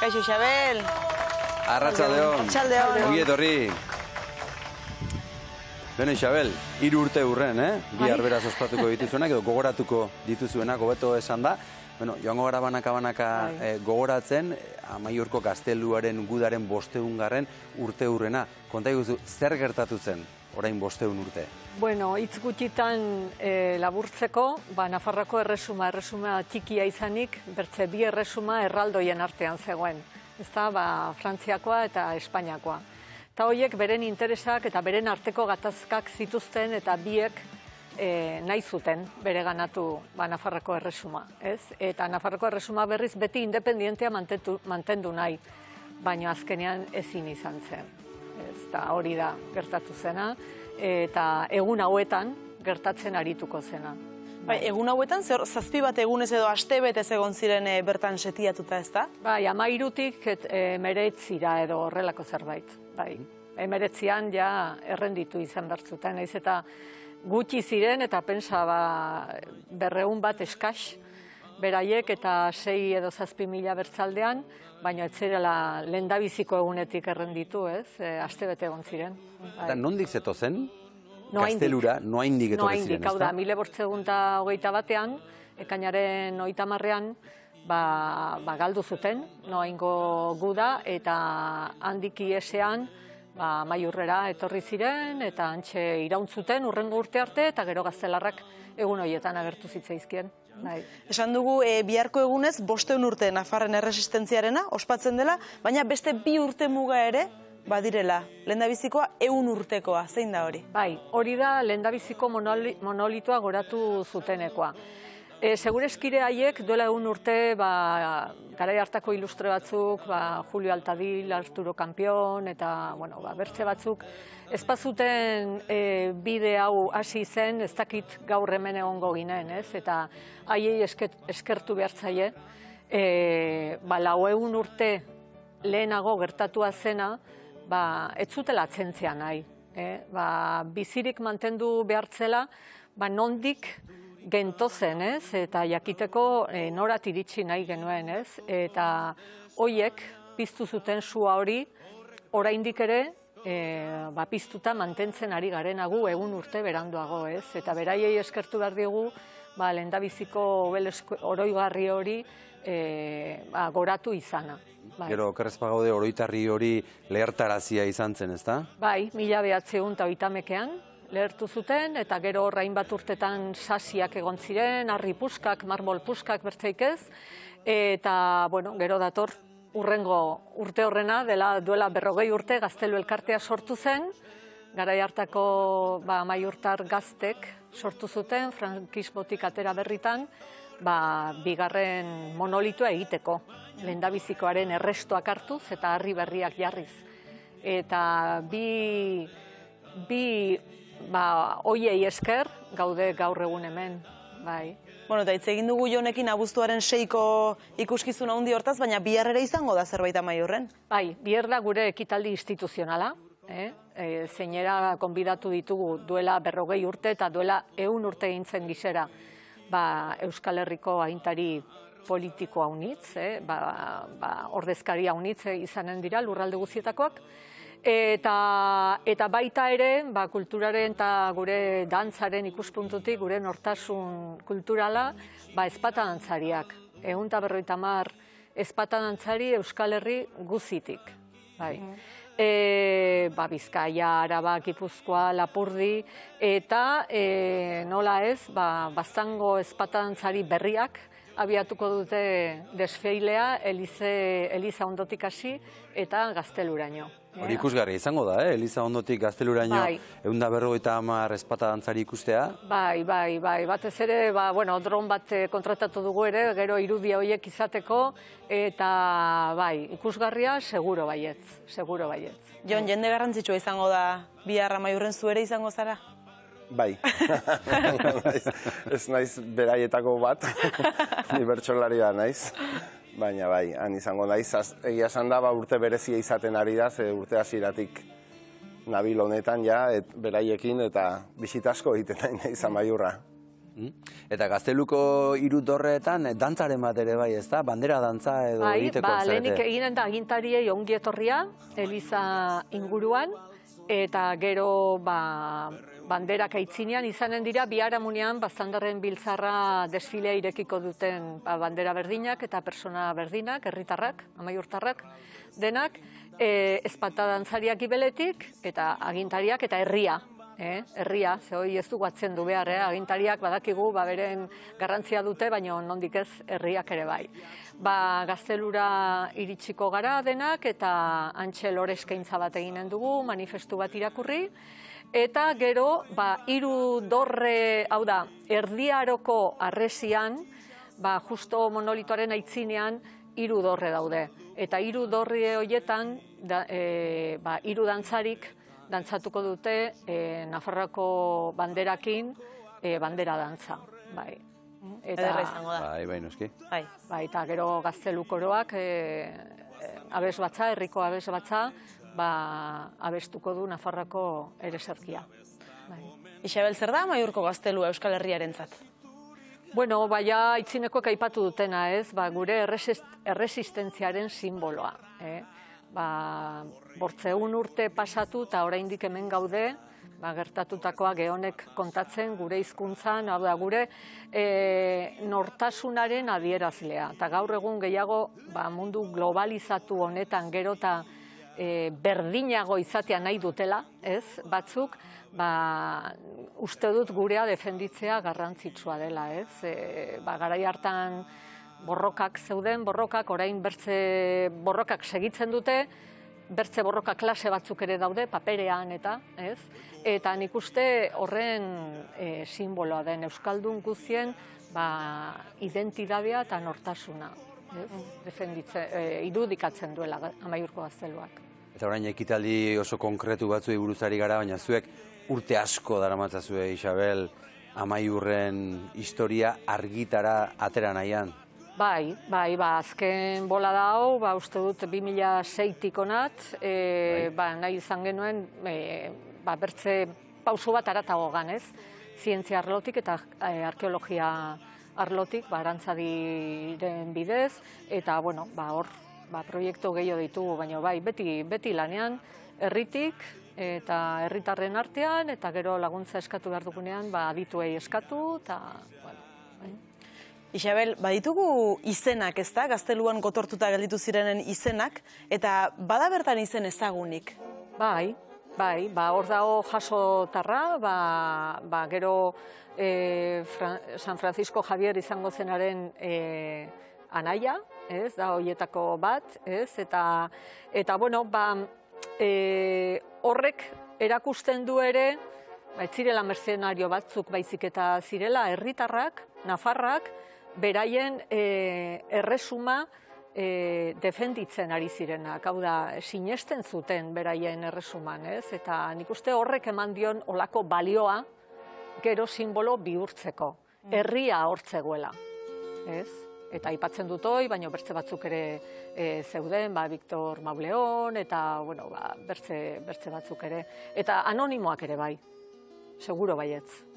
Kaixo, Xabel. Arratsaldeon. Ongi etorri. Beno, Xabel, 3 urte urren, bihar beraz ospatuko dituzuenak, edo gogoratuko dituzuenak, hobeto esan da. Bueno, joango gara banaka gogoratzen, Amaiurko gazteluaren gudaren 500. urte urrena. Konta iguzu, zer gertatu zen, orain 500 urte? Bueno, hitz gutxitan laburtzeko, Nafarroako erresuma txikia izanik, bertze bi erresuma erraldoien artean zegoen. Ezta, Frantziakoa eta Espainiakoa. Eta horiek beren interesak eta beren arteko gatazkak zituzten eta biek nahi zuten bere ganatu Nafarroako erresuma. Eta Nafarroako erresuma berriz beti independientea mantendu nahi, baina azkenean ezin izan zen. Eta hori da gertatu zena, eta egun hauetan gertatzen arituko zena. Egun hauetan, 7 bat egunez edo astebetez egon ziren bertan setiatuta, ez da? 13-tik 19 edo horrelako zerbait. 19an ja errenditu izan bertzuten, naiz eta gutxi ziren eta pensa 200 bat eskas beraiek eta 6 edo 7 mila bertzaldean, baina ez zirela lehendabiziko egunetik errenditu, astebete egon ziren. Eta nondik zeto zen? Gaztelura, noaindik etorri ziren, ez da? Hau da, 1821 ekainaren 30ean, galdu zuten, noaingo guda, eta handik iesean, Amaiurrera etorri ziren, eta antxe irauntzuten urrengo urte arte, eta gero gaztelarrak egun horietan agertu zitzaizkien. Esan dugu, biharko egunez, 500 urte Nafarren erresistentziarena, ospatzen dela, baina beste 2 urte muga ere, badirela, lehendabizikoa 100 urtekoa, zein da hori? Hori da lehendabiziko monolitoa goratu zutenekoa. Segureskire haiek duela 100 urte, garai hartako ilustre batzuk, Julio Altadil, Arturo Campion, eta bertze batzuk, ez bazuten bide hau hasi zen, ez dakit gaur hemen egongo ginen, eta haiei eskertu behartzaie, 400 urte lehenago gertatua zena, ez zutela atzentzea nahi. Bizirik mantendu behartzela, nondik gentozen, eta jakiteko norat iritsi nahi genuen, eta hoiek piztu zuten sua hori, oraindik ere piztuta mantentzen ari garenagu 100 urte beranduago, eta beraiei eskertu behar digu, lehendabiziko oroigarri hori goratu izana. Gero, okerrezpa gaude, oroitarri hori lehertarazia izan zen, ez da? 1930ean lehertu zuten, eta gero orain bat urtetan sasiak egon ziren, harri puskak, marmol puskak bertzeik ez, eta, gero dator urrengo urte horrena, duela 40 urte gaztelu elkartea sortu zen, garai hartako amaiurtar gaztek sortu zuten, frankismotik atera berritan, bigarren monolitoa egiteko, lehendabizikoaren errestuak hartuz eta harri berriak jarriz. Eta bi hoiei esker gaude gaur egun hemen. Eta hitz egin dugu Jonekin abuztuaren 6ko ikuskizun handi hortaz, baina bihar ere izango da zerbait Amaiurren? Bihar da gure ekitaldi instituzionala, zeinera konbidatu ditugu duela 40 urte eta duela 100 urte egin zen gizera Euskal Herriko agintari politiko haunitz, ordezkari haunitz izanen dira lurralde guztietakoak, eta baita ere, kulturaren eta gure dantzaren ikuspuntutik, gure nortasun kulturala, ezpata dantzariak. 150 ezpata dantzari Euskal Herri guzitik. Bizkaia, Araba, Gipuzkoa, Lapurdi, eta nola ez, Baztango ezpata dantzari berriak abiatuko dute desfilea Eliza Ondotik hasi eta Gazteluraino. Hori ikusgarria izango da, Eliza Ondotik Gazteluraino 150 ezpata dantzari ikustea? Batez ere, dron bat kontratatu dugu ere, gero irudia horiek izateko, eta ikusgarria seguro baietz. Jon, jende garrantzitsua izango da bihar Amaiurren zu ere izango zara? Bai, ez naiz beraietako bat, ni bertsolaria naiz, baina han izango naiz, egia esan da urte berezia izaten ari da, urte hasieratik nabil honetan beraiekin eta bisita asko egiten nahi naiz Amaiurra. Eta Gazteluko hiru dorreetan dantzaren bat ere bai, ezta? Bandera dantza edo egiteko zarete? Lehenik eginen da agintariei ongi etorria, Eliza inguruan, eta gero banderak aitzinean izanen dira, biharamunean Baztandarren biltzarra desfilea irekiko duten bandera berdinak eta persona berdinak, herritarrak, amaiurtarrak, denak, ezpata dantzariak gibeletik, eta agintariak eta herria. Herria, ze hori ez du batzen du behar, agintariak badakigu beren garrantzia dute, baina nondik ez herriak ere bai. Gaztelura iritsiko gara denak eta antxe lore eskaintza bat eginen dugu, manifestu bat irakurri, eta gero, hiru dorre, hau da, Erdiaroko harresian, justo monolitoaren aitzinean, hiru dorre daude. Eta hiru dorre horietan, hiru dantzarik, dantzatuko dute Nafarroako banderakin bandera dantza. Ederra izango da. Bai, noski. Eta gero Gaztelukoroak abesbatza, herriko abesbatza, abestuko du Nafarroako ereserkia. Isabel, zer da Amaiurko gaztelua Euskal Herriarentzat? Bueno, aitzinekoek aipatu dutena, ez? Gure erresistentziaren simboloa. 800 urte pasatu eta oraindik hemen gaude, gertatutakoa gehonek kontatzen gure hizkuntzan, hau da gure nortasunaren adierazlea. Eta gaur egun gehiago mundu globalizatu honetan gero eta berdinago izatea nahi dutela, ez? Batzuk, uste dut gurea defenditzea garrantzitsua dela, ez? Garai hartan borrokak zeuden, orain bertze borrokak segitzen dute, bertze borroka klase batzuk ere daude, paperean eta, ez? Eta nik uste horren simboloa den Euskaldun guztien identidadea eta nortasuna, irudikatzen duela Amaiurko gazteluak. Eta orain ekitaldi oso konkretu batzuei buruzari gara, baina zuek urte asko daramatzazue, Isabel, Amaiurren historia argitara atera nahian. Bai, azken bola da hau, uste dut 2006-tik onat, nahi izan genuen, bertze pauso bat aratago ganez, zientzia arlotik eta arkeologia arlotik, arantzadiren bidez, eta, hor, proiektu gehiago ditugu, baina beti lanean, herritik eta herritarren artean, eta gero laguntza eskatu behar dugunean, adituei eskatu, eta, Isabel, baditugu izenak, ez da? Gazteluan gotortuta gelditu zirenen izenak, eta bada bertan izen ezagunik? Bai, hor dago jasotarra, gero San Francisco Javier izango zenaren anaia, ez, da horietako bat, ez, eta horrek erakusten du ere, ez zirela mercenario batzuk baizik eta zirela herritarrak, nafarrak, beraien erresuma defenditzen ari zirenak, hau da, sinesten zuten beraien erresuman, ez? Eta nik uste horrek eman dion olako balioa gero simbolo bihurtzeko, herria hortzegoela, ez? Eta aipatzen dut hoi, baina bertze batzuk ere zeuden, Victor Mauleon, eta, bertze batzuk ere, eta anonimoak ere bai, seguro baietz.